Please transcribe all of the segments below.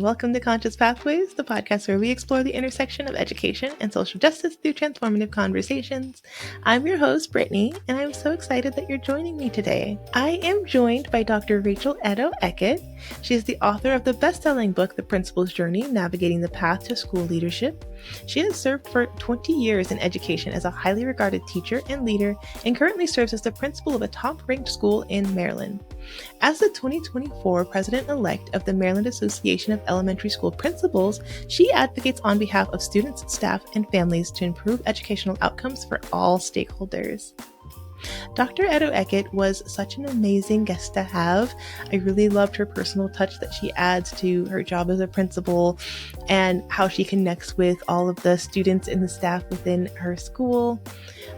welcome to Conscious Pathways, the podcast where we explore the intersection of education and social justice through transformative conversations. I'm your host, Brittany, and I'm so excited that you're joining me today. I am joined by Dr. Rachel Edoho-Eket. She is the author of the best-selling book, The Principal's Journey, Navigating the Path to School Leadership. She has served for 20 years in education as a highly regarded teacher and leader, and currently serves as the principal of a top-ranked school in Maryland. As the 2024 president-elect of the Maryland Association of Elementary School Principals, she advocates on behalf of students, staff, and families to improve educational outcomes for all stakeholders. Dr. Edoho-Eket was such an amazing guest to have. I really loved her personal touch that she adds to her job as a principal and how she connects with all of the students and the staff within her school.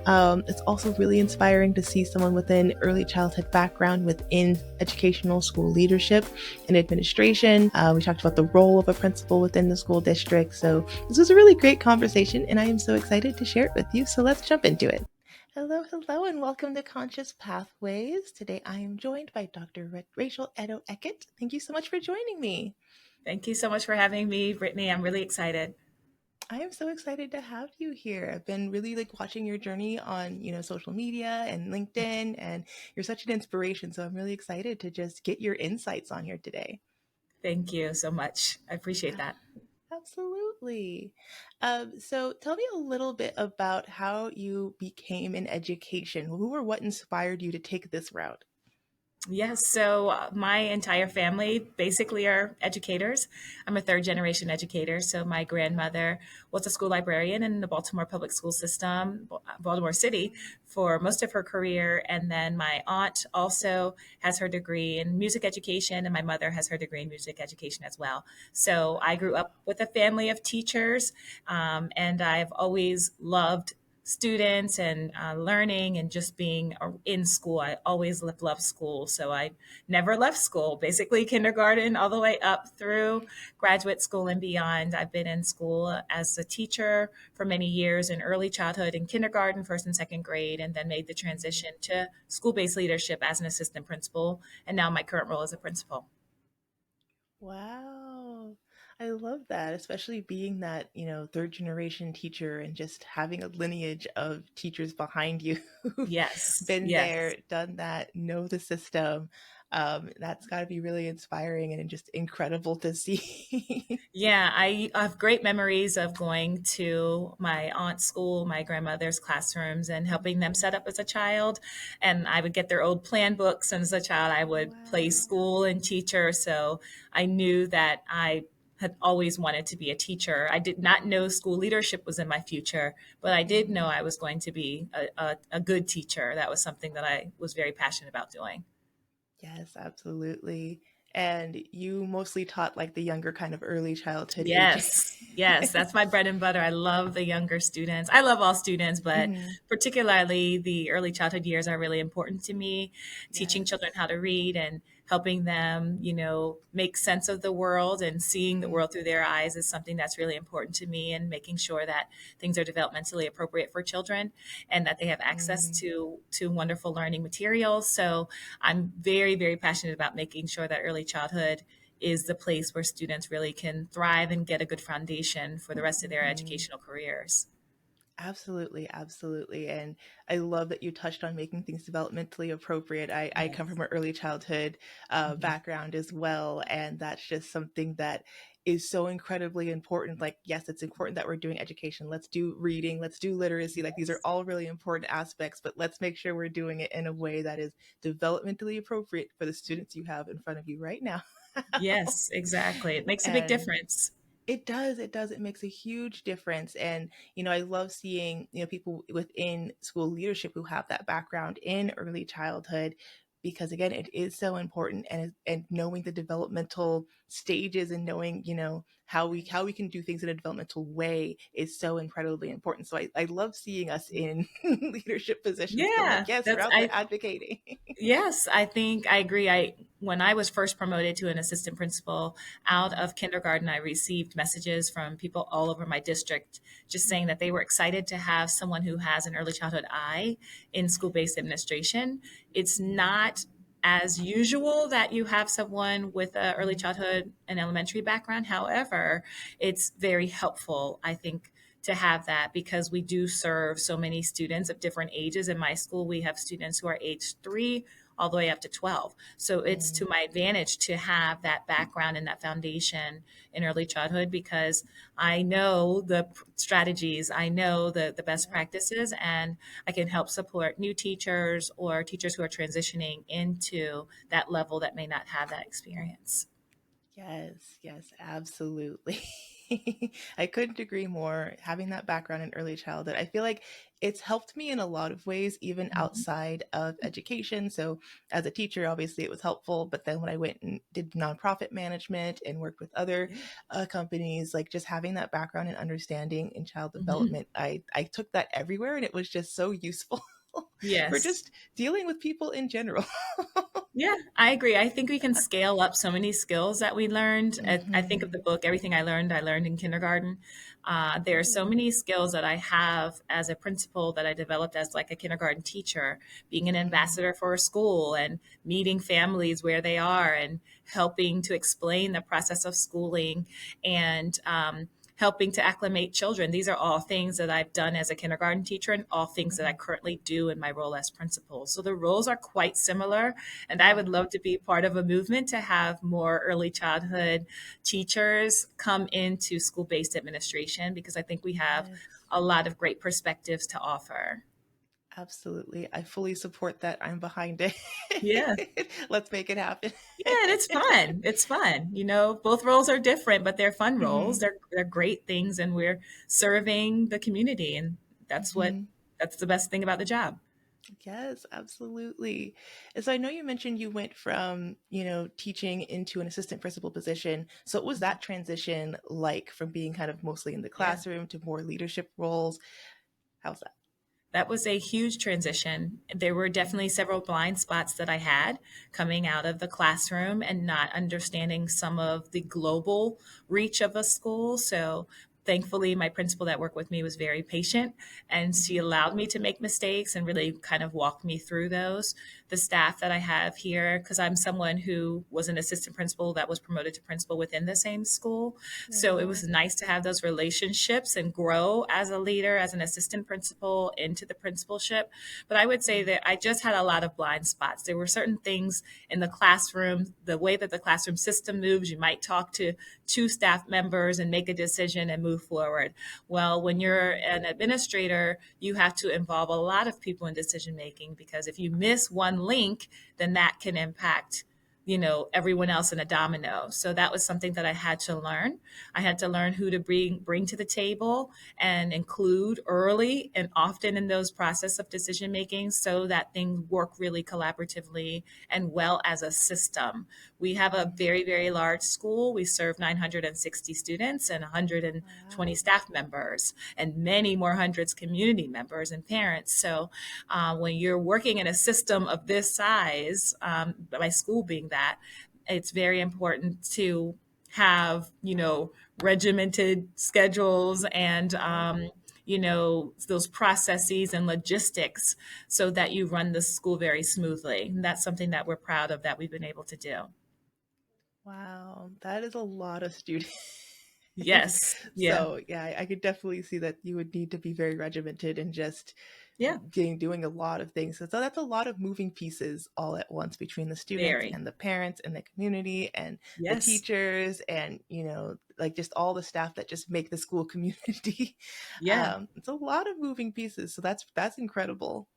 It's also really inspiring to see someone with an early childhood background within educational school leadership and administration. We talked about the role of a principal within the school district. So this was a really great conversation, and I am so excited to share it with you. So let's jump into it. Hello, and welcome to Conscious Pathways. Today I am joined by Dr. Rachel Edoho-Eket. Thank you so much for joining me. Thank you so much for having me, Brittany. I'm really excited. I am so excited to have you here. I've been really watching your journey on, social media and LinkedIn, and you're such an inspiration. So I'm really excited to just get your insights on here today. Thank you so much. I appreciate that. Absolutely. So tell me a little bit about how you became in education. Who or what inspired you to take this route? Yes, so my entire family basically are educators. I'm a third generation educator. So my grandmother was a school librarian in the Baltimore public school system, Baltimore City, for most of her career. And then my aunt also has her degree in music education, and my mother has her degree in music education as well. So I grew up with a family of teachers, and I've always loved students and learning and just being in school. I always loved school. So I never left school, basically kindergarten all the way up through graduate school and beyond. I've been in school as a teacher for many years in early childhood and kindergarten, first and second grade, and then made the transition to school-based leadership as an assistant principal. And now my current role is a principal. Wow. I love that, especially being that, third generation teacher and just having a lineage of teachers behind you who've Yes, been yes. there, done that, know the system. That's got to be really inspiring and just incredible to see. Yeah, I have great memories of going to my aunt's school, my grandmother's classrooms, and helping them set up as a child. And I would get their old plan books. And as a child, I would play Wow. school and teacher. So I knew that I had always wanted to be a teacher. I did not know school leadership was in my future, but I did know I was going to be a good teacher. That was something that I was very passionate about doing. Yes, absolutely. And you mostly taught like the younger kind of early childhood age. Yes, that's my bread and butter. I love the younger students. I love all students, but Mhm. particularly the early childhood years are really important to me. Teaching children Yes. how to read and helping them, make sense of the world and seeing the Mhm. world through their eyes is something that's really important to me, and making sure that things are developmentally appropriate for children and that they have access Mm. to wonderful learning materials. So I'm very, very passionate about making sure that early childhood is the place where students really can thrive and get a good foundation for the rest of their Mhm. educational careers. Absolutely, absolutely. And I love that you touched on making things developmentally appropriate. I come Yes. from an early childhood Mhm. background as well. And that's just something that is so incredibly important. Like, yes, it's important that we're doing education. Let's do reading, let's do literacy. Like, these are Yes. all really important aspects, but let's make sure we're doing it in a way that is developmentally appropriate for the students you have in front of you right now. Yes, exactly. It makes a big And difference. it does. It makes a huge difference. And, I love seeing, people within school leadership who have that background in early childhood, because again, it is so important. And knowing the developmental stages and knowing, how we can do things in a developmental way is so incredibly important. So I love seeing us in leadership positions. So I'm like, Yeah, yes, we're that's out there I advocating. yes, I think I agree. I When I was first promoted to an assistant principal out Mhm. of kindergarten, I received messages from people all over my district just saying that Mhm. they were excited to have someone who has an early childhood eye in school-based administration. It's not as usual that you have someone with a early childhood and elementary background. However, it's very helpful, I think, to have that because we do serve so many students of different ages. In my school, we have students who are age 3 all the way up to 12. So it's to Mm, my advantage to have that background and that foundation in early childhood because I know the strategies, I know the best yeah. practices, and I can help support new teachers or teachers who are transitioning into that level that may not have that experience. Yes, yes, absolutely. I couldn't agree more. Having that background in early childhood, I feel like it's helped me in a lot of ways, even Mhm. outside of education. So, as a teacher, obviously it was helpful. But then when I went and did nonprofit management and worked with other Yeah. companies, like just having that background and understanding in child Mhm. development, I took that everywhere, and it was just so useful for Yes. just dealing with people in general. Yeah, I agree. I think we can scale up so many skills that we learned. I think of the Hmm. book, Everything I Learned in Kindergarten. There are so Oh. many skills that I have as a principal that I developed as like a kindergarten teacher, being an Hmm. ambassador for a school and meeting families where they are and helping to explain the process of schooling and helping to acclimate children. These are all things that I've done as a kindergarten teacher and all things that I Hmm. currently do in my role as principal. So the roles are quite similar. And I would Yeah. love to be part of a movement to have more early childhood teachers come into school based administration because I think we have Yes. a lot of great perspectives to offer. Absolutely. I fully support that. I'm behind it. Yeah. Let's make it happen. Yeah, and it's fun. It's fun. You know, both roles are different, but they're fun roles. Hmm. They're great things and we're serving the community and that's what Hmm. that's the best thing about the job. Yes, absolutely. And so I know you mentioned you went from, teaching into an assistant principal position. So what was that transition like from being kind of mostly in the Yeah. classroom to more leadership roles? How's that? That was a huge transition. There were definitely several blind spots that I had coming out of the classroom and not understanding some of the global reach of a school. So thankfully, my principal that worked with me was very patient and she Hmm. allowed me to make mistakes and really kind of walked me through those. The staff that I have here, because I'm someone who was an assistant principal that was promoted to principal within the same school. So it was Oh. nice to have those relationships and grow as a leader, as an assistant principal into the principalship. But I would say Mm. that I just had a lot of blind spots. There were certain things in the classroom, the way that the classroom system moves, you might talk to two staff members and make a decision and move forward. Well, when you're Mm. an administrator, you have to involve a lot of people in decision making because if you miss one link, then that can impact everyone else in a domino. So that was something that I had to learn. I had to learn who to bring to the table and include early and often in those process of decision making so that things work really collaboratively and well as a system. We have a Mm. very, very large school. We serve 960 students and 120 Wow. staff members and many more hundreds community members and parents. So when you're working in a system of this size, my school being that, it's very important to have, regimented schedules and, Yep. those processes and logistics so that you run the school very smoothly. And that's something that we're proud of that we've been able to do. Wow. That is a lot of students. Yes. Yeah. So yeah, I could definitely see that you would need to be very regimented and just Yeah. doing a lot of things. So that's a lot of moving pieces all at once between the students Very. and the parents and the community and the Yes. teachers and like just all the staff that just make the school community. Yeah. It's a lot of moving pieces. So that's incredible.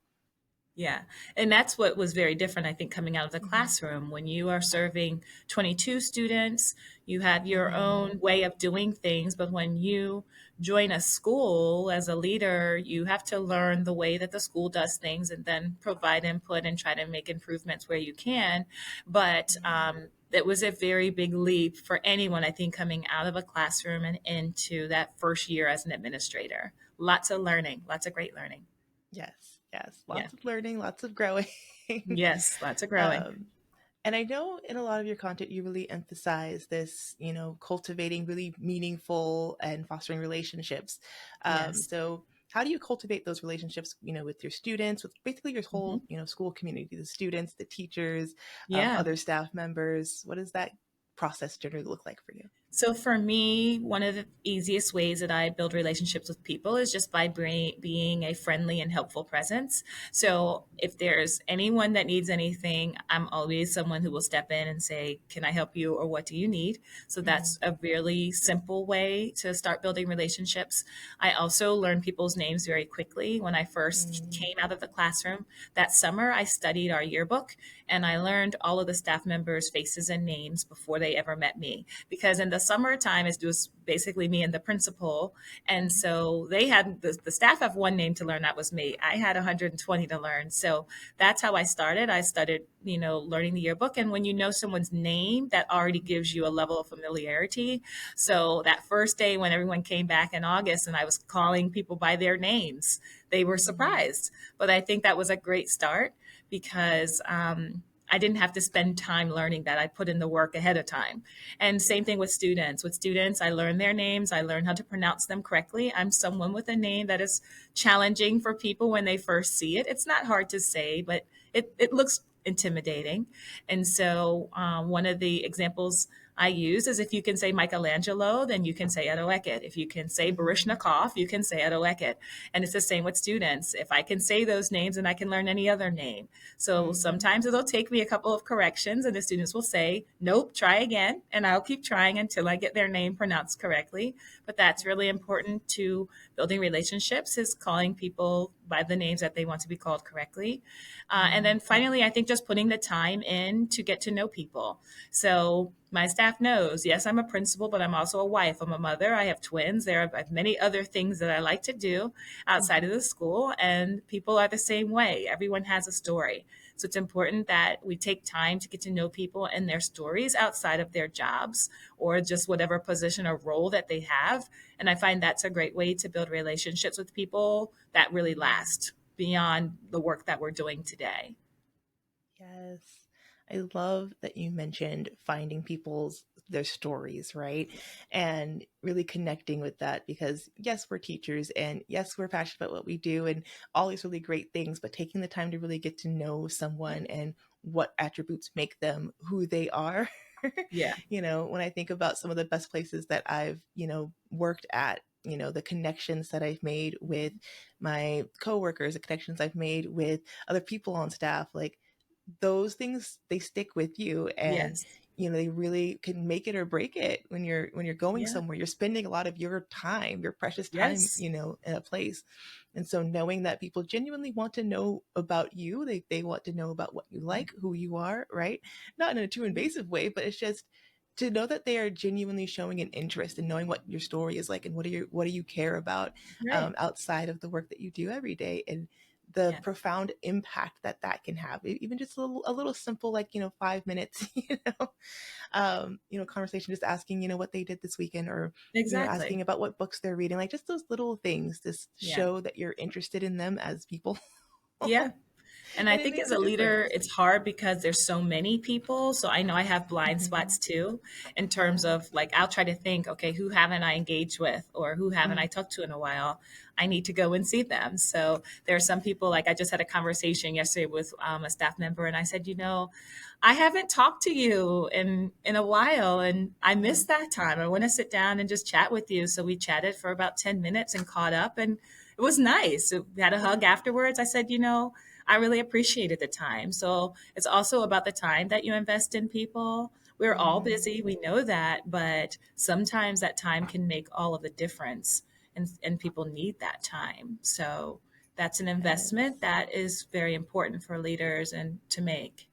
Yeah. And that's what was very different, I think, coming out of the Hmm. classroom. When you are serving 22 students, you have your Hmm. own way of doing things. But when you join a school as a leader, you have to learn the way that the school does things and then provide input and try to make improvements where you can. But it was a very big leap for anyone, I think, coming out of a classroom and into that first year as an administrator. Lots of learning, lots of great learning. Yes, yes. Yeah. Lots of learning, lots of growing. Yes, lots of growing. um, and I know in a lot of your content, you really emphasize this, cultivating really meaningful and fostering relationships. Yes. So how do you cultivate those relationships, with your students, with basically your whole, Mhm. school community, the students, the teachers, Yeah. other staff members? What does that process generally look like for you? So for me, one of the easiest ways that I build relationships with people is just by being a friendly and helpful presence. So if there's anyone that needs anything, I'm always someone who will step in and say, "Can I help you?" or "What do you need?" So Mm-hmm. that's a really simple way to start building relationships. I also learn people's names very quickly. When I first Mm-hmm. came out of the classroom that summer, I studied our yearbook and I learned all of the staff members' faces and names before they ever met me, because in the summertime it was basically me and the principal, and so they had the staff have one name to learn, that was me. I had 120 to learn, so that's how I started learning the yearbook. And when you know someone's name, that already gives you a level of familiarity. So that first day when everyone came back in August and I was calling people by their names, they were Mm-hmm. surprised, but I think that was a great start because I didn't have to spend time learning that. I put in the work ahead of time. And same thing with students. With students, I learn their names. I learn how to pronounce them correctly. I'm someone with a name that is challenging for people when they first see it. It's not hard to say, but it looks intimidating. And so one of the examples I use is, if you can say Michelangelo, then you can say Edoho-Eket. If you can say Mm-hmm. Baryshnikov, you can say Edoho-Eket. And it's the same with students. If I can say those names, then I can learn any other name. So Mm-hmm. sometimes it'll take me a couple of corrections, and the students will say, "Nope, try again." And I'll keep trying until I get their name pronounced correctly. But that's really important to building relationships, is calling people by the names that they want to be called correctly. And then Mm-hmm. finally, I think just putting the time in to get to know people. So my staff knows, yes, I'm a principal, but I'm also a wife. I'm a mother. I have twins. There are many other things that I like to do outside of Mm-hmm. the school, and people are the same way. Everyone has a story. So it's important that we take time to get to know people and their stories outside of their jobs or just whatever position or role that they have. And I find that's a great way to build relationships with people that really last beyond the work that we're doing today. Yes. I love that you mentioned finding people's their stories, right? And really connecting with that, because yes, we're teachers and yes, we're passionate about what we do and all these really great things, but taking the time to really get to know someone and what attributes make them who they are. Yeah. When I think about some of the best places that I've, worked at, the connections that I've made with my coworkers, the connections I've made with other people on staff, like those things, they stick with you, and Yes. they really can make it or break it when you're going Yeah. somewhere. You're spending a lot of your time, your precious time, Yes. in a place. And so knowing that people genuinely want to know about you, they want to know about what you like, who you are, right? Not in a too invasive way, but it's just to know that they are genuinely showing an interest in knowing what your story is like and what do you care about, Right. outside of the work that you do every day, and the Yeah. profound impact that that can have. Even just a little simple, like 5 minutes, conversation, just asking what they did this weekend, or asking Exactly. about what books they're reading, like just those little things just Yeah. show that you're interested in them as people. Yeah. And I And it think makes as a a leader, difference. it's hard because there's so many people. So I know I have blind Hmm. spots too, in terms Yeah. of, like, I'll try to think, okay, who haven't I engaged with or who haven't I Mm. talked to in a while? I need to go and see them. So there are some people, like I just had a conversation yesterday with a staff member, and I said, I haven't talked to you in a while, and I miss Mm. that time. I want to sit down and just chat with you. So we chatted for about 10 minutes and caught up, and it was nice. We had a hug afterwards. I said, I really appreciated the time. So it's also about the time that you invest in people. We're all Hmm. busy, we know that, but sometimes that time can make all of the difference, and people need that time. So that's an investment Yes. that is very important for leaders and to make.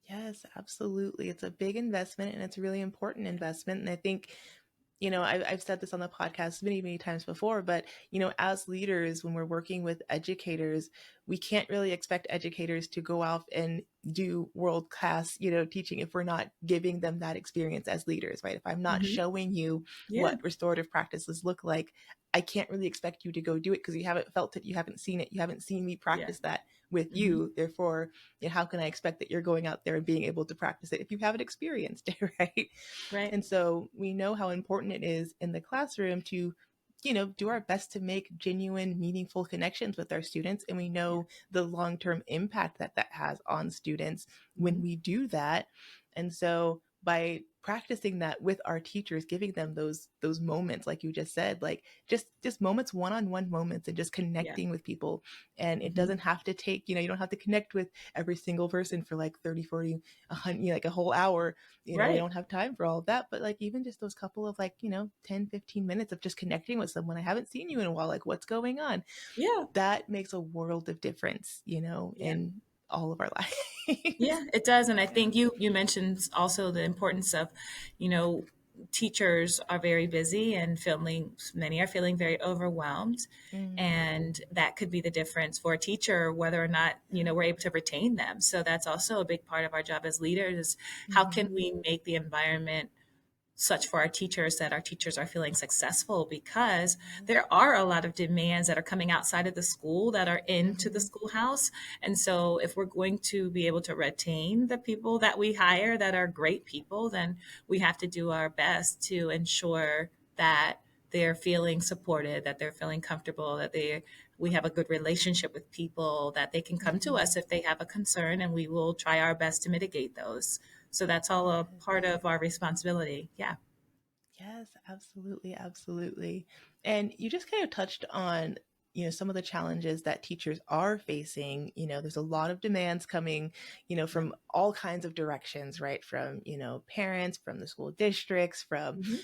Yes, absolutely. It's a big investment and it's a really important investment. And I think, I've said this on the podcast many, many times before, but, as leaders, when we're working with educators, we can't really expect educators to go out and do world class, teaching if we're not giving them that experience as leaders, right? If I'm not Hmm. showing you Yeah. what restorative practices look like, I can't really expect you to go do it because you haven't felt it, you haven't seen it, you haven't seen me Yeah. practice that with Hmm. you. Therefore, how can I expect that you're going out there and being able to practice it if you haven't experienced it, right? Right. And so we know how important it is in the classroom to do our best to make genuine, meaningful connections with our students. And we Yeah. know the long term impact that that has on students when Hmm. we do that. And so by practicing that with our teachers, giving them those moments, like you just said, like just moments, one-on-one moments, and just Yeah. connecting with people. And it Hmm. doesn't have to take, you don't have to connect with every single person for like 30, 40, 100, like a whole hour. We Right. don't have time for all of that, but like even just those couple of like 10, 15 minutes of just connecting with someone I haven't seen you in a while, like what's going on, Yeah. that makes a world of difference, Yeah. in all of our lives. Yeah, it does. And I think you mentioned also the importance of, you know, teachers are very busy and feeling many are feeling very overwhelmed. Mm, And that could be the difference for a teacher, whether or not, we're able to retain them. So that's also a big part of our job as leaders is how mm-hmm, can we make the environment such for our teachers that our teachers are feeling successful because there are a lot of demands that are coming outside of the school that are into the mm-hmm, schoolhouse. And so if we're going to be able to retain the people that we hire that are great people, then we have to do our best to ensure that they're feeling supported, that they're feeling comfortable, that we have a good relationship with people, that they can come to mm-hmm. us if they have a concern, and we will try our best to mitigate those. So that's all a part Yes. of our responsibility. Yeah. Yes, absolutely, absolutely. And you just kind of touched on, some of the challenges that teachers are facing. There's a lot of demands coming, Yeah. from all kinds of directions, right? From, parents, from the school districts, from, Hmm.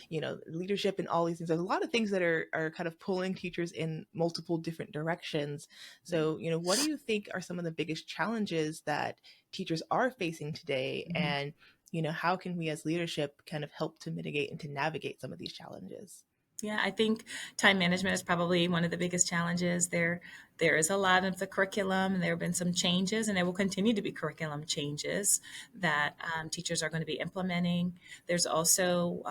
leadership and all these things. There's a lot of things that are kind of pulling teachers in multiple different directions. Yeah. So, what do you think are some of the biggest challenges that teachers are facing today? Hmm. And how can we as leadership kind of help to mitigate and to navigate some of these challenges? Yeah, I think time management is probably one of the biggest challenges. There is a lot of the curriculum, and there have been some changes, and there will continue to be curriculum changes that teachers are going to be implementing. There's also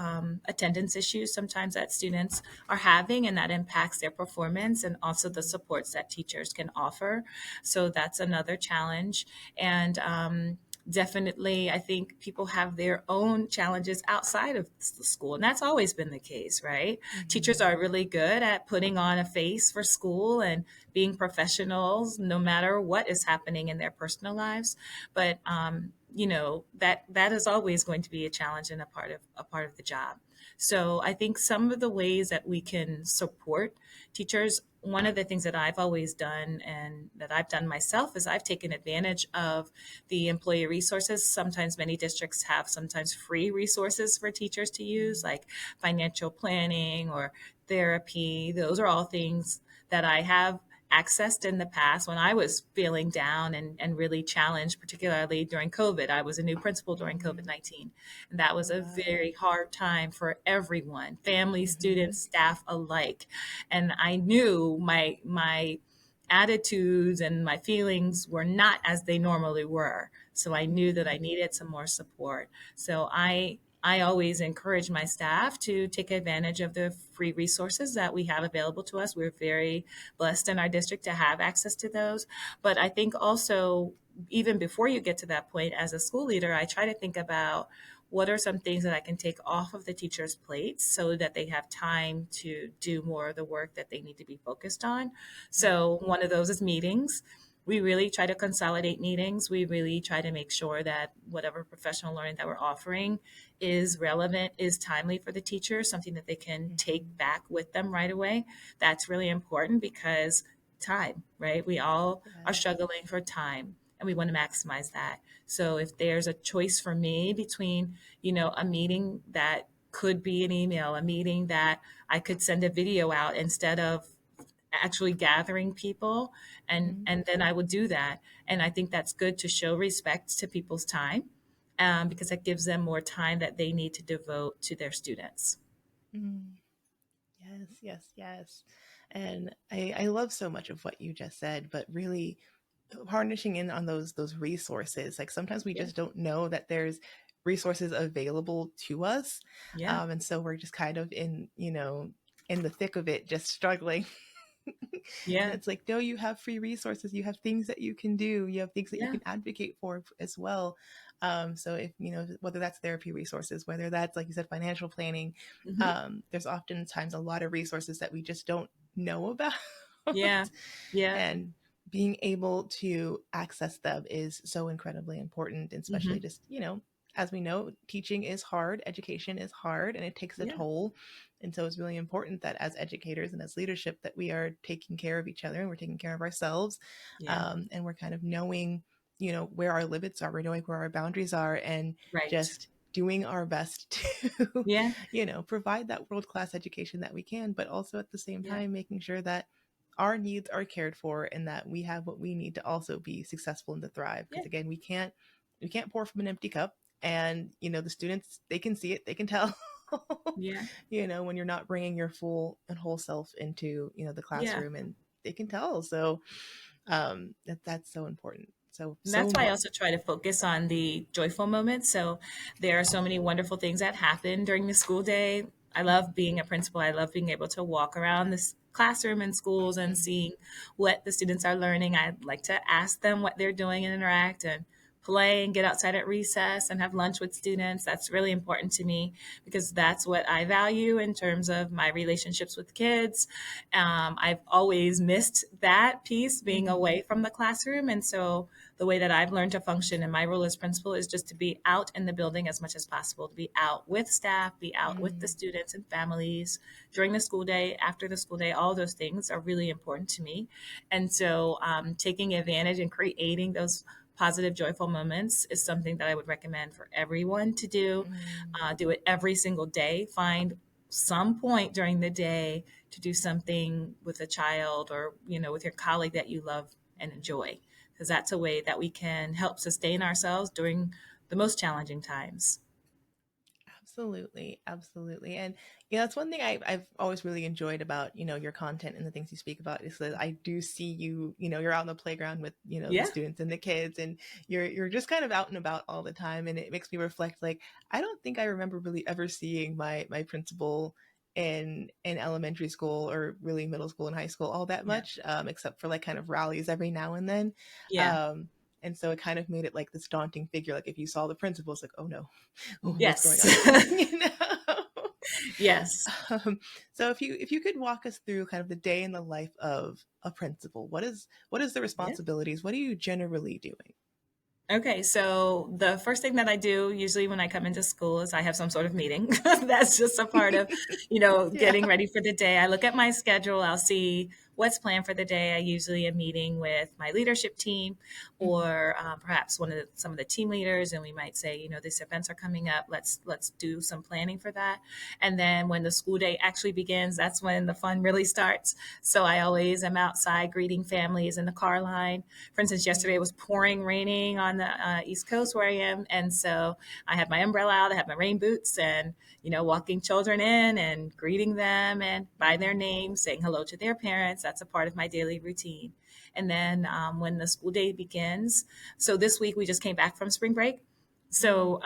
attendance issues sometimes that students are having, and that impacts their performance, and also the supports that teachers can offer. So that's another challenge. And definitely, I think people have their own challenges outside of the school, and that's always been the case, right? Teachers Mm-hmm. are really good at putting on a face for school and being professionals no matter what is happening in their personal lives. But that is always going to be a challenge and a part of the job. So I think some of the ways that we can support teachers, one of the things that I've always done and that I've done myself is I've taken advantage of the employee resources. Sometimes many districts have sometimes free resources for teachers to use, like financial planning or therapy. Those are all things that I have accessed in the past when I was feeling down and really challenged, particularly during COVID. I was a new principal during Mm-hmm. COVID 19, and that was Oh, a wow. very hard time for everyone, family, Mm-hmm. students, staff alike. And I knew my attitudes and my feelings were not as they normally were. So I knew that I Mm-hmm. needed some more support. So I always encourage my staff to take advantage of the free resources that we have available to us. We're very blessed in our district to have access to those. But I think also, even before you get to that point, as a school leader, I try to think about what are some things that I can take off of the teacher's plates so that they have time to do more of the work that they need to be focused on. So one of those is meetings. We really try to consolidate meetings. We really try to make sure that whatever professional learning that we're offering is relevant, is timely for the teacher, something that they can take Mm-hmm. back with them right away. That's really important because time, right? We all are Yes. struggling for time and we want to maximize that. So if there's a choice for me between, a meeting that could be an email, a meeting that I could send a video out instead of actually gathering people, and Mm-hmm. and then I would do that. And I think that's good to show respect to people's time, because that gives them more time that they need to devote to their students. Mm-hmm. Yes, yes, yes. And I love so much of what you just said, but really harnessing in on those resources. Like sometimes we Yeah. just don't know that there's resources available to us. Yeah. And so we're just kind of in the thick of it, just struggling. And Yeah. it's like, no, you have free resources, you have things that you can do, you have things that you Yeah. can advocate for as well. So if, whether that's therapy resources, whether that's, like you said, financial planning, Hmm. there's oftentimes a lot of resources that we just don't know about. Yeah. Yeah. And being able to access them is so incredibly important, and especially Hmm. just, as we know, teaching is hard, education is hard, and it takes a Yeah. toll. And so it's really important that as educators and as leadership that we are taking care of each other and we're taking care of ourselves, Yeah. and we're kind of knowing, where our limits are, we're knowing where our boundaries are, and Right. just doing our best to, Yeah. provide that world-class education that we can, but also at the same Yeah. time making sure that our needs are cared for and that we have what we need to also be successful and to thrive. Yeah. Because again, we can't pour from an empty cup. And the students, they can see it, they can tell. Yeah. When you're not bringing your full and whole self into the Yeah. classroom, and they can tell. So that's so important. So And so that's why I important. also try to focus on the joyful moments. So there are so many wonderful things that happen during the school day. I love being a principal. I love being able to walk around this classroom in schools and Mm-hmm. seeing what the students are learning. I like to ask them what they're doing and interact and play and get outside at recess and have lunch with students. That's really important to me because that's what I value in terms of my relationships with kids. I've always missed that piece, being Mm-hmm. away from the classroom. And so the way that I've learned to function in my role as principal is just to be out in the building as much as possible, to be out with staff, be out with the Mm-hmm. students and families during the school day, after the school day. All those things are really important to me. And so taking advantage and creating those positive, joyful moments is something that I would recommend for everyone to do. Do it every single day. Find some point during the day to do something with a child or, with your colleague that you love and enjoy, because that's a way that we can help sustain ourselves during the most challenging times. Absolutely, absolutely. And that's one thing I've always really enjoyed about, your content and the things you speak about is that I do see you, you're out on the playground with, the Yeah. students and the kids, and you're just kind of out and about all the time. And it makes me reflect, like, I don't think I remember really ever seeing my principal in elementary school or really middle school and high school all that Yeah. much, except for like kind of rallies every now and then. Yeah. Um, and so it kind of made it like this daunting figure. Like if you saw the principal, it's like, oh no, what's going Yes. on? Yes. um, so if you could walk us through kind of the day in the life of a principal, what is the Yeah. responsibilities? What are you generally doing? Okay, so the first thing that I do usually when I come into school is I have some sort of meeting. That's just a part of, Yeah. getting ready for the day. I look at my schedule, I'll see what's planned for the day. I usually am meeting with my leadership team Mhm. or perhaps some of the team leaders, and we might say, these events are coming up. Let's do some planning for that. And then when the school day actually begins, that's when the fun really starts. So I always am outside greeting families in the car line. For instance, yesterday it Mhm. was pouring, raining on the East Coast where I am, and so I had my umbrella out, I had my rain boots, and walking children in and greeting them and by their Mhm. name, saying hello to their parents. That's a part of my daily routine. And then when the school day begins, so this week we just came back from spring break. Mhm. So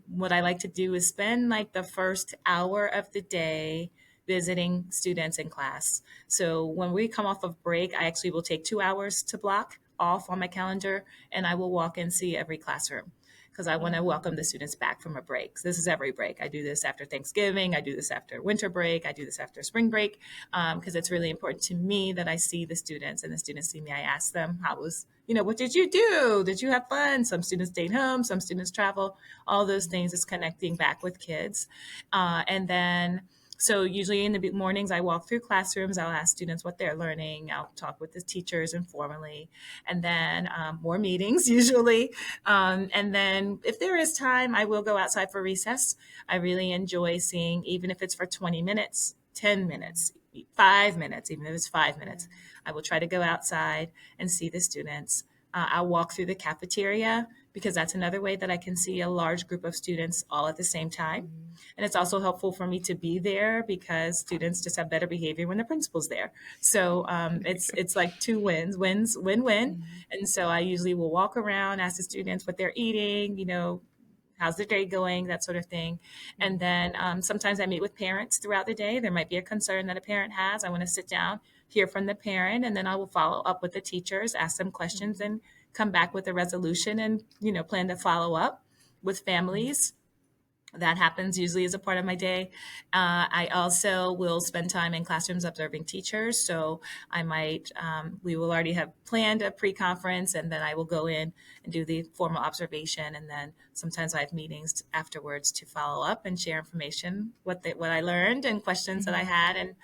what I like to do is spend like the first hour of the day visiting students in class. So when we come off of break, I actually will take 2 hours to block off on my calendar and I will walk and see every classroom because I want to Mhm. welcome the students back from a break. So this is every break. I do this after Thanksgiving. I do this after winter break. I do this after spring break because it's really important to me that I see the students and the students see me. I ask them, how was, what did you do? Did you have fun? Some students stayed home. Some students travel. All those things is connecting back with kids. And then so usually in the mornings, I walk through classrooms. I'll ask students what they're learning. I'll talk with the teachers informally, and then more meetings usually. And then if there is time, I will go outside for recess. I really enjoy seeing, even if it's for 20 minutes, 10 Mhm. minutes, 5 minutes, even if it's 5 minutes, Mhm. I will try to go outside and see the students. I'll walk through the cafeteria because that's another way that I can see a large group of students all at the same time. Mhm. And it's also helpful for me to be there because students just have better behavior when the principal's there. So it's like two wins, win win. Mhm. And so I usually will walk around, ask the students what they're eating, how's the day going, that sort of thing. And Mhm. then sometimes I meet with parents throughout the day. There might be a concern that a parent has. I want to sit down, hear from the parent, and then I will follow up with the teachers, ask them questions, Mhm. and come back with a resolution and, plan to follow up with Mhm. families. That happens usually as a part of my day. I also will spend time in classrooms observing teachers. So we will already have planned a pre-conference, and then I will go in and do the formal observation. And then sometimes I have meetings afterwards to follow up and share information, what I learned and questions that I Mhm. had, and,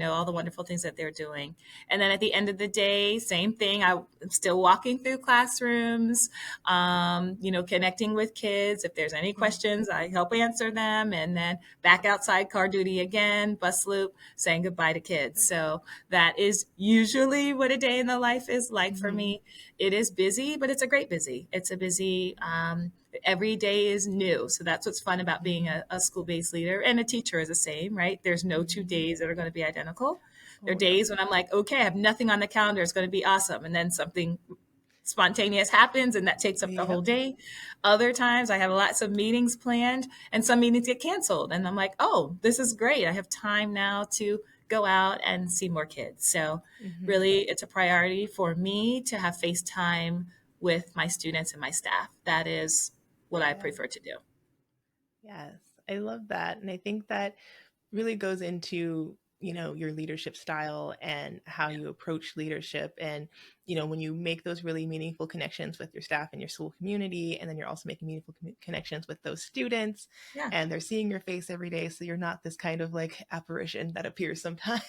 all the wonderful things that they're doing. And then at the end of the day, same thing. I'm still walking through classrooms, connecting with kids. If there's any Mhm. questions, I help answer them. And then back outside car duty again, bus loop, saying goodbye to kids. So that is usually what a day in the life is like for Mhm. me. It is busy, but it's a great busy. It's a busy, every day is new. So that's what's fun about being Mhm. a school-based leader, and a teacher is the same, right? There's no two Mhm. days that are going to be identical. There are Oh no. days when I'm like, okay, I have nothing on the calendar. It's going to be awesome. And then something spontaneous happens and that takes up the whole Yep. day. Other times I have lots of meetings planned and some meetings get canceled. And I'm like, oh, this is great. I have time now to go out and see more kids. So Mhm. really it's a priority for me to have face time with my students and my staff. That is what I Yeah. prefer to do. Yes. I love that. And I think that really goes into, your leadership style and how Yeah. you approach leadership. And, when you make those really meaningful connections with your staff and your school community, and then you're also making meaningful connections with those students, Yeah. and they're seeing your face every day. So you're not this kind of like apparition that appears sometimes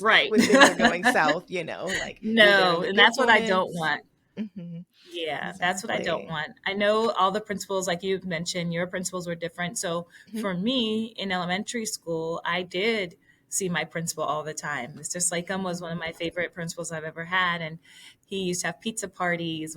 Right. when things are going south, like you're there in No, the and good that's what I don't moments. want. Hmm. Yeah, that's what I don't Exactly. want. I know all the principals, like you mentioned, your principals were different. So Hmm. for me in elementary school, I did see my principal all the time. Mr. Slacum was one of my favorite principals I've ever had. And he used to have pizza parties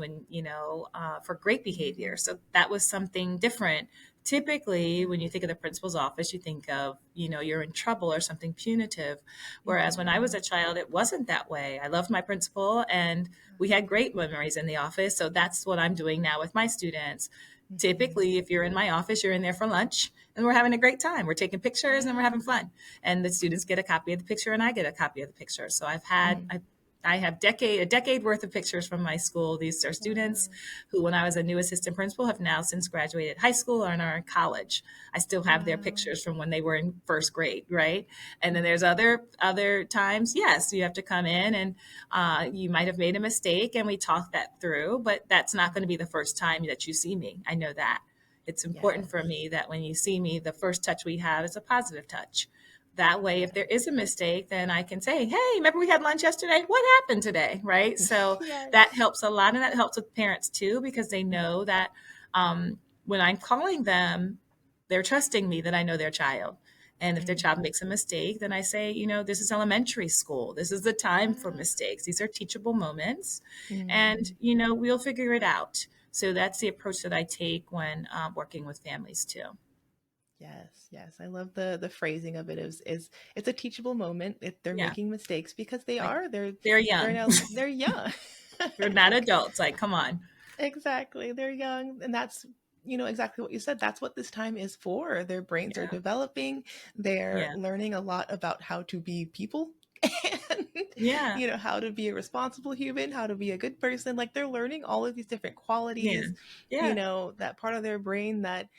for great behavior. Hmm. So that was something different. Typically, when you think of the principal's office, you think of, you're in trouble or something punitive. Whereas when I was Hmm. a child, it wasn't that way. I loved my principal and we had great memories in the office. So that's what I'm doing now with my students. Hmm. Typically, if you're in my office, you're in there for lunch and we're having a great time. We're taking pictures and we're Yeah. having fun. And the students get a copy of the picture and I get a copy of the picture. So Hmm. I have a decade worth of pictures from my school. These are students Wow. who, when I was a new assistant principal, have now since graduated high school and are in college. I still have their Wow. pictures from when they were in first grade, right? And then there's Mhm. other times, yes, you have to come in and you might have made a mistake and we talk that through, but that's not going to be the first time that you see me. I know that. It's important for Yes. me that when you see me, the first touch we have is a positive touch. That way, if there is a Yes. mistake, then I can say, hey, remember we had lunch yesterday? What happened today? Right. So that Yes. helps a lot. And that helps with parents too, because they know that when I'm calling them, they're trusting me that I know their child. And if their child Mhm. makes a mistake, then I say, this is elementary school. This is the time for Yeah. mistakes. These are teachable moments. And, Mhm. we'll figure it out. So that's the approach that I take when working with families too. Yes. Yes. I love the phrasing of it is it's a teachable moment. They're Yeah. making mistakes because they Like are. they're They're young. now they're young. They're not adults. Like, come on. Exactly. They're young. And that's, exactly what you said. That's what this time is for. Their brains are Yeah. developing. They're Yeah. learning a lot about how to be people and, Yeah. how to be a responsible human, how to be a good person. Like they're learning all of these different Yeah. qualities, Yeah. that part of their brain that,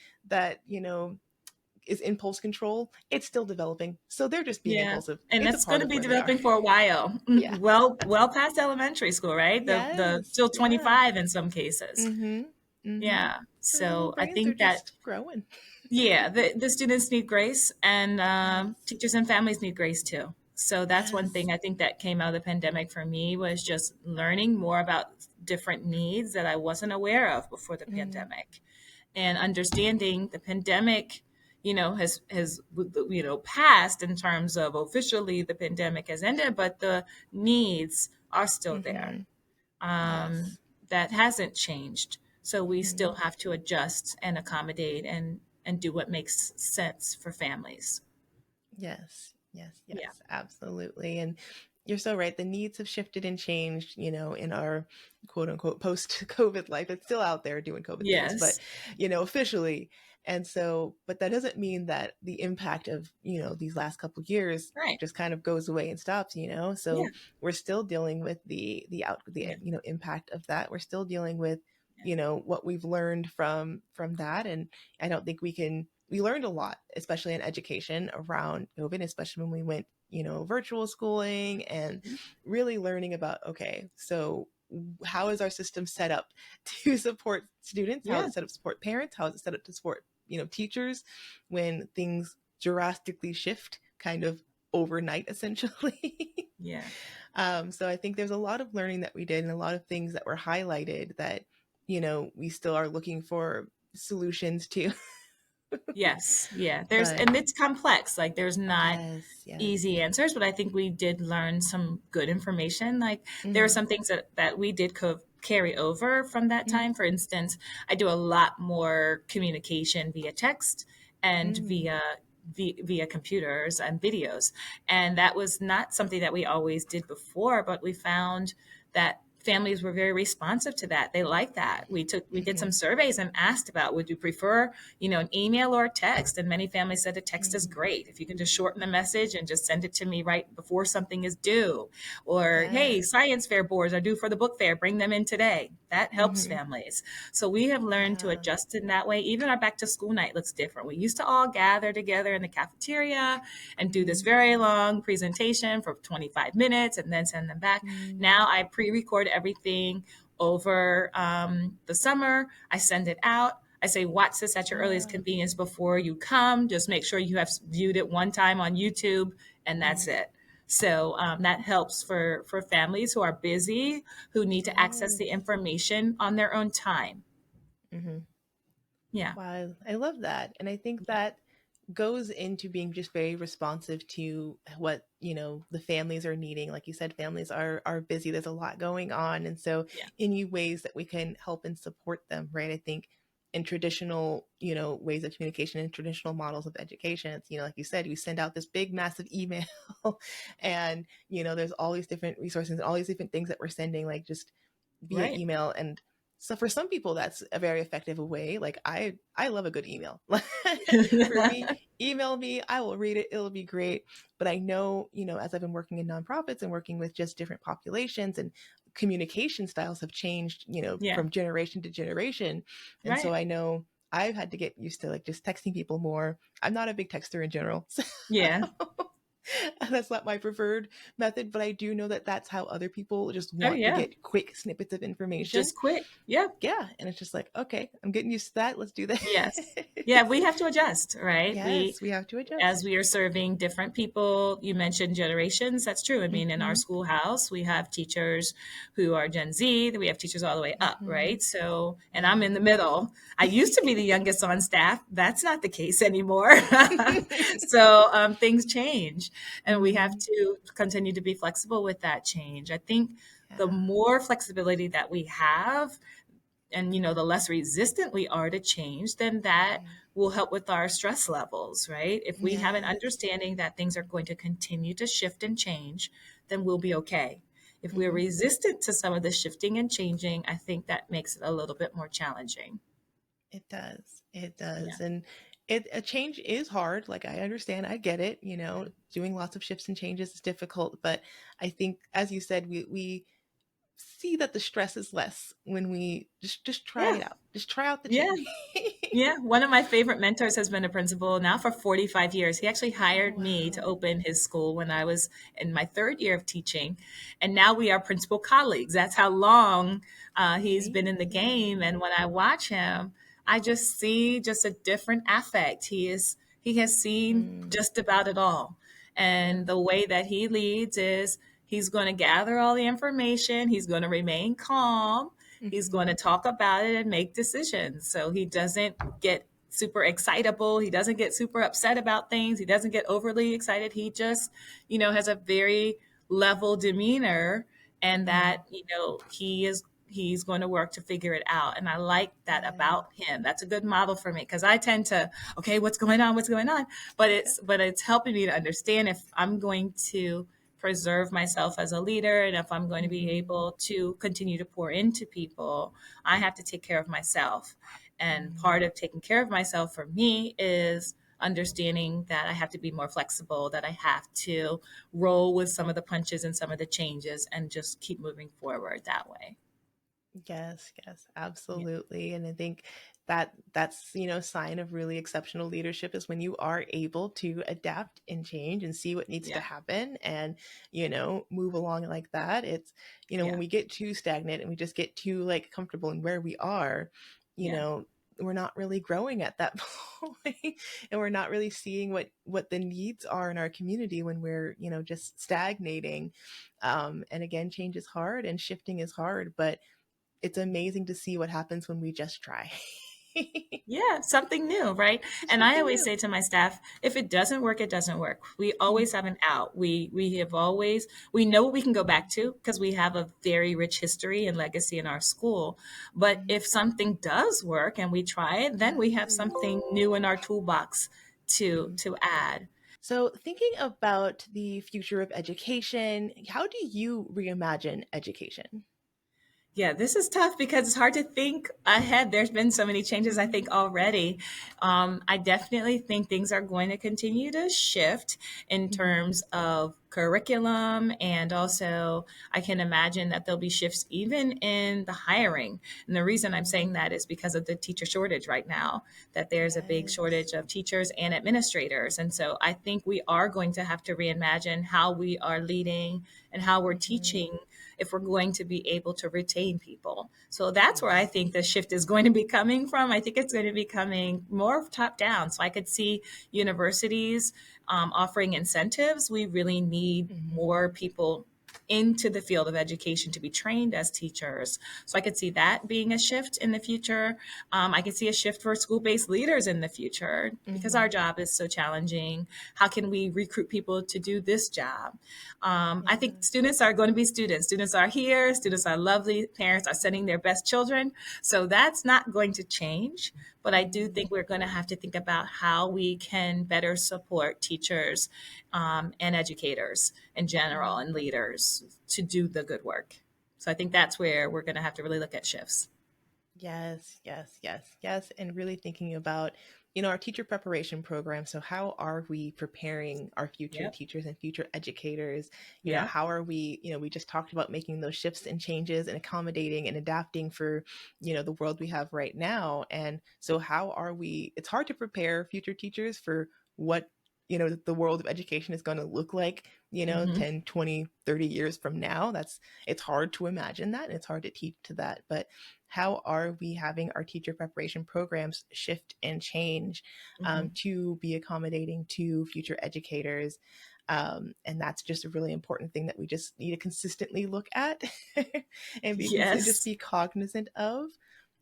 is impulse control. It's still developing. So they're just being Yeah. impulsive. And It's a that's going part to of be where they are. developing for a while. Yeah. Well past elementary school, right? The Yes. till Yeah. 25 in some cases. Mhm. Mhm. Yeah. Their little So I brains are think that just growing. yeah, the students need grace, and Yes. teachers and families need grace too. So that's one Yes. thing I think that came out of the pandemic for me was just learning more about different needs that I wasn't aware of before the Mhm. pandemic, and understanding the pandemic, has passed in terms of officially the pandemic has ended, but the needs are still there. Mhm. um, Yes. that hasn't changed. So we still Mhm. have to adjust and accommodate and do what makes sense for families. Yes. Yes. Yeah. Yes. Absolutely. And you're so right. The needs have shifted and changed, in our quote unquote post COVID life. It's still out there doing COVID things, but Yes. officially. And so, but that doesn't mean that the impact of, these last couple years Right. just kind of goes away and stops. Yeah. So we're still dealing with the Yeah. impact of that. We're still dealing with, Yeah. what we've learned from that. And I don't think we learned a lot, especially in education around COVID, especially when we went, virtual schooling and Mhm. really learning about, okay, so how is our system set up to support students? How is Yeah. it set up to support parents? How is it set up to support, teachers when things drastically shift kind of overnight, essentially? Yeah. So I think there's a lot of learning that we did and a lot of things that were highlighted that, we still are looking for solutions to. Yes. Yeah. But And it's complex. Like there's not yes, yes. easy answers, but I think we did learn some good information. Like there are Mm-hmm. some things that we did carry over from that Mm-hmm. time. For instance, I do a lot more communication via text and Mm-hmm. via computers and videos. And that was not something that we always did before, but we found that families were very responsive to that. They liked that. We did Mm-hmm. some surveys and asked about, would you prefer, an email or a text? And many families said a text is Mm-hmm. great. If you can just shorten the message and just send it to me right before something is due. Or, hey, Yes. science fair boards are due for the book fair. Bring them in today. That helps Mm-hmm. families. So we have learned to Yeah. adjust in that way. Even our back to school night looks different. We used to all gather together in the cafeteria and do this Mm-hmm. very long presentation for 25 minutes and then send them back. Mm-hmm. Now I pre-record everything over the summer. I send it out. I say, watch this at your earliest Yeah. convenience before you come. Just make sure you have viewed it one time on YouTube, and that's Mm-hmm. it. So that helps for families who are busy, who need to access the Yes. information on their own time. Mm-hmm. Yeah. Wow, I love that. And I think that goes into being just very responsive to what, the families are needing. Like you said, families are busy. There's a lot going on. And so Yeah. any ways that we can help and support them, right? I think in traditional, ways of communication and traditional models of education, it's, like you said, you send out this big, massive email and, there's all these different resources and all these different things that we're sending, like just via Right. email. And so for some people that's a very effective way. Like I love a good email. For me, email me, I will read it, it'll be great. But I know, as I've been working in nonprofits and working with just different populations, and communication styles have changed, Yeah. from generation to generation. And so Right. I know I've had to get used to like just texting people more. I'm not a big texter in general. So Yeah. that's not my preferred method, but I do know that that's how other people just Oh, want to yeah. get quick snippets of information. Just quick. Yeah. Yeah, and it's just like, okay, I'm getting used to that. Let's do that. Yes. Yeah. We have to adjust, right? Yes, we have to As adjust. we are serving different people. You mentioned generations. That's true. I mean, in our Mm-hmm. schoolhouse, we have teachers who are Gen Z, then we have teachers all the way up, Mm-hmm. right? So, and I'm in the Yeah. middle. I used to be the youngest on staff. That's not the case anymore. So things change, and we have Mm-hmm. to continue to be flexible with that change. I think the Yeah. more flexibility that we have, and the less resistant we are to change, then that Right. will help with our stress levels, right? If we have an Yes. understanding that things are going to continue to shift and change, then we'll be okay. If we're Mm-hmm. resistant to some of the shifting and changing, I think that makes it a little bit more challenging. It does. It Yeah. does. And a change is hard. Like I understand, I get it. Doing lots of shifts and changes is difficult, but I think, as you said, we see that the stress is less when we just try Yeah. it out. Just try out the Yeah. change. Yeah, one of my favorite mentors has been a principal now for 45 years. He actually Oh hired me to wow. open his school when I was in my third year of teaching. And now we are principal colleagues. That's how long he's been in the game. Amazing. And when I watch him, I just see just a different affect. He has seen Mm, just about it all. yeah. And the way that he leads is he's going to gather all the information, he's going to remain calm, he's going Mm-hmm. to talk about it and make decisions. So he doesn't get super excitable. He doesn't get super upset about things. He doesn't get overly excited. He just, has a very level demeanor, and Mm, that, he's going to work to figure it out. And I like that yeah. about him. That's a good model for me, because I tend to, okay, what's going on? What's going on? But it's helping me to understand, if I'm going to preserve myself as a leader, and if I'm going to be Mm-hmm. able to continue to pour into people, I have to take care of myself. And part Mhm. of taking care of myself for me is understanding that I have to be more flexible, that I have to roll with some of the punches and some of the changes and just keep moving forward that way. Yes, yes, Yeah. absolutely. And I think that that's, sign of really exceptional leadership is when you are able to adapt and change and see what needs to Yeah. happen and, move along like that. It's, when Yeah. we get too stagnant and we just get too like comfortable in where we are, you Yeah. know, we're not really growing at that point and we're not really seeing what the needs are in our community when we're, just stagnating. And again, change is hard and shifting is hard, but it's amazing to see what happens when we just try. Yeah, something new, right? And I Something always new. say to my staff, if it doesn't work, it doesn't work. We always have an out. We have always we know what we can go back to because we have a very rich history and legacy in our school. But Mhm. if something does work and we try it, then we have Yes. something new in our toolbox to Mhm. add. So, thinking about the future of education, how do you reimagine education? Yeah, this is tough because it's hard to think ahead. There's been so many changes, I think, Mhm. already. I definitely think things are going to continue to shift in Mhm. terms of curriculum. And also, I can imagine that there'll be shifts even in the hiring. And the reason I'm saying Mhm. that is because of the teacher shortage right now, that there's a big Yes. shortage of teachers and administrators. And so I think we are going to have to reimagine how we are leading and how we're Mhm. teaching if we're going to be able to retain people. So that's where I Yes. think the shift is going to be coming from. I think it's going to be coming more top down. So I could see universities offering incentives. We really need Mhm. more people into the field of education to be trained as teachers. So I could see that being a shift in the future. I could see a shift for school based leaders in the future because our Mhm. job is so challenging. How can we recruit people to do this job? I think Yes. students are going to be students. Students are here. Students are lovely. Parents are sending their best children. So that's not going to change. But I do Mhm. think we're going to have to think about how we can better support teachers and educators in general Mhm. and leaders to do the good work. So I think that's where we're going to have to really look at shifts. Yes, yes, yes, yes. And really thinking about, our teacher preparation program. So, how are we preparing our future Yep. teachers and future educators? Yep. How are we, we just talked about making those shifts and changes and accommodating and adapting for, the world we have right now. And so, how are we, it's hard to prepare future teachers for what, the world of education is going to look like, Mm-hmm. 10, 20, 30 years from now. It's hard to imagine that and it's hard to teach to that. But how are we having our teacher preparation programs shift and change Mm-hmm. to be accommodating to future educators? And that's just a really important thing that we just need to consistently look at and just Yes. be cognizant of.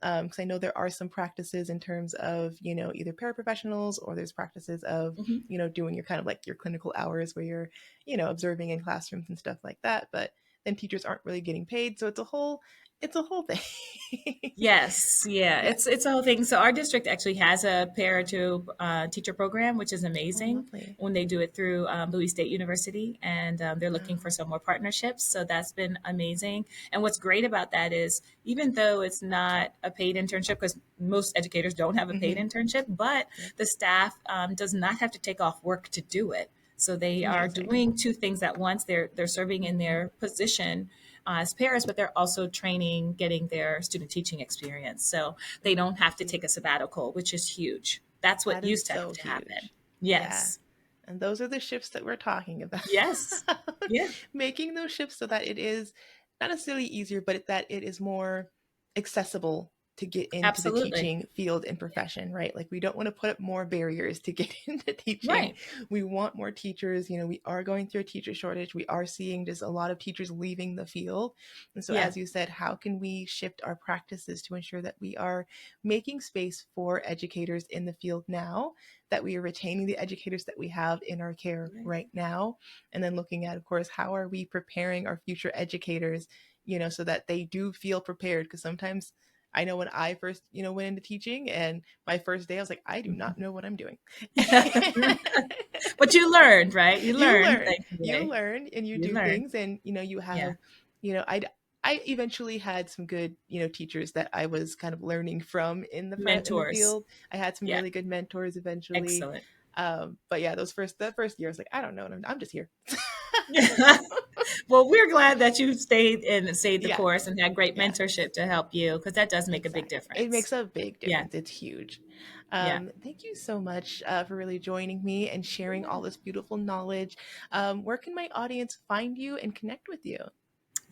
Because I know there are some practices in terms of, either paraprofessionals or there's practices of, Mm-hmm. doing your kind of like your clinical hours where you're, observing in classrooms and stuff like that. But then teachers aren't really getting paid. So it's a whole thing. Yes, yeah, Yeah. it's a whole thing. So our district actually has a pair to teacher program, which is Oh, amazing lovely. when they do it through Bowie State University, and they're looking for Wow. some more partnerships. So that's been amazing. And what's great about that is even though it's not a paid internship, because most educators don't have a paid Hmm. internship, but Yep. the staff does not have to take off work to do it. So they are Amazing. doing two things at once. They're serving in Hmm. their position as parents, but they're also training, getting their student teaching experience. So they don't have to take a sabbatical, which is huge. That's what That is used to have so to happen. huge. Yeah. Yes. And those are the shifts that we're talking about. Yes. Yeah. Making those shifts so that it is not necessarily easier, but that it is more accessible to get into the Absolutely. teaching field and profession, right? Like we don't want to put up more barriers to get into teaching. Right. We want more teachers. We are going through a teacher shortage. We are seeing just a lot of teachers leaving the field. And so, Yeah. as you said, how can we shift our practices to ensure that we are making space for educators in the field now, that we are retaining the educators that we have in our care Right. right now, and then looking at, of course, how are we preparing our future educators, so that they do feel prepared? Because sometimes I know when I first, went into teaching and my first day, I was like, I do not know what I'm doing. But you learned, right? You you learned, learn, you thankfully. learn, and you You do learned. things, and you Yeah. have, you know, I I eventually had some good, teachers that I was kind of learning from in the Mentors. field. I had some Yeah. really good mentors eventually. Excellent. But yeah, that first year, I was like, I don't know, I'm just here. Well, we're glad that you stayed the Yeah, course and had great yeah, mentorship to help you, because that does make a big exactly. It difference. makes a big Yeah. difference. It's huge. Yeah. Thank you so much for really joining me and sharing all this beautiful knowledge. Where can my audience find you and connect with you?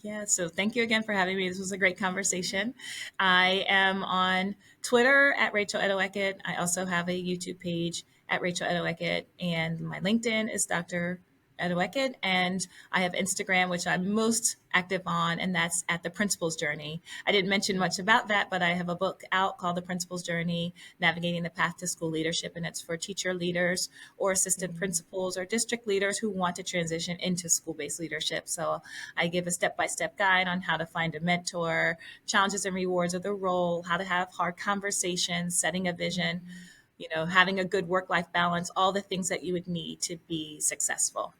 Yeah, so thank you again for having me. This was a great conversation. I am on Twitter at Rachel Edoho-Eket. I also have a YouTube page at Rachel Edoho-Eket, and my LinkedIn is Dr. Edoho-Eket, and I have Instagram, which I'm most active on, and that's at The Principal's Journey. I didn't mention much about that, but I have a book out called The Principal's Journey, Navigating the Path to School Leadership, and it's for teacher leaders or assistant Mm, principals or district leaders who want to transition into school-based leadership. So I give a step-by-step guide on how to find a mentor, challenges and rewards of the role, how to have hard conversations, setting a vision, mm. having a good work-life balance, all the things that you would need to be successful.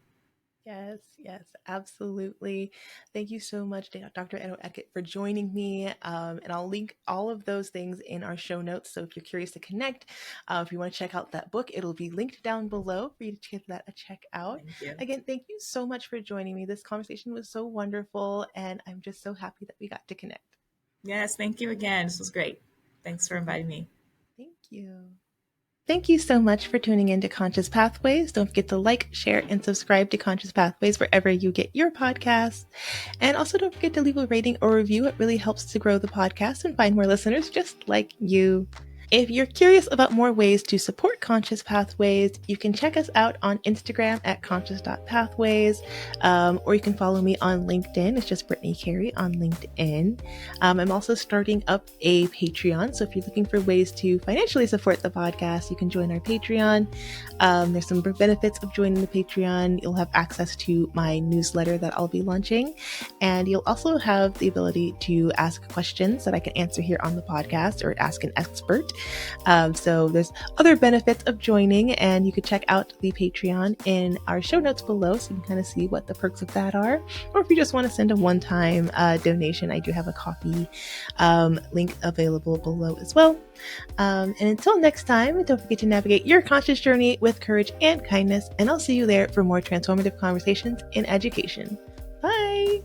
Yes, yes, absolutely. Thank you so much, Dr. Edo-Eket, for joining me. And I'll link all of those things in our show notes. So if you're curious to connect, if you want to check out that book, it'll be linked down below for you to give that a check out. Thank you. Again, thank you so much for joining me. This conversation was so wonderful, and I'm just so happy that we got to connect. Yes, thank you again. This was great. Thanks for inviting Absolutely. me. Thank you. Thank you so much for tuning in to Conscious Pathways. Don't forget to like, share, and subscribe to Conscious Pathways wherever you get your podcasts. And also don't forget to leave a rating or review. It really helps to grow the podcast and find more listeners just like you. If you're curious about more ways to support Conscious Pathways, you can check us out on Instagram at conscious.pathways, or you can follow me on LinkedIn. It's just Brittany Carey on LinkedIn. I'm also starting up a Patreon, so if you're looking for ways to financially support the podcast, you can join our Patreon. There's some benefits of joining the Patreon. You'll have access to my newsletter that I'll be launching, and you'll also have the ability to ask questions that I can answer here on the podcast or ask an expert. So there's other benefits of joining, and you could check out the Patreon in our show notes below so you can kind of see what the perks of that are. Or if you just want to send a one-time donation, I do have a coffee link available below as well. And until next time, don't forget to navigate your conscious journey with courage and kindness, and I'll see you there for more transformative conversations in education. Bye!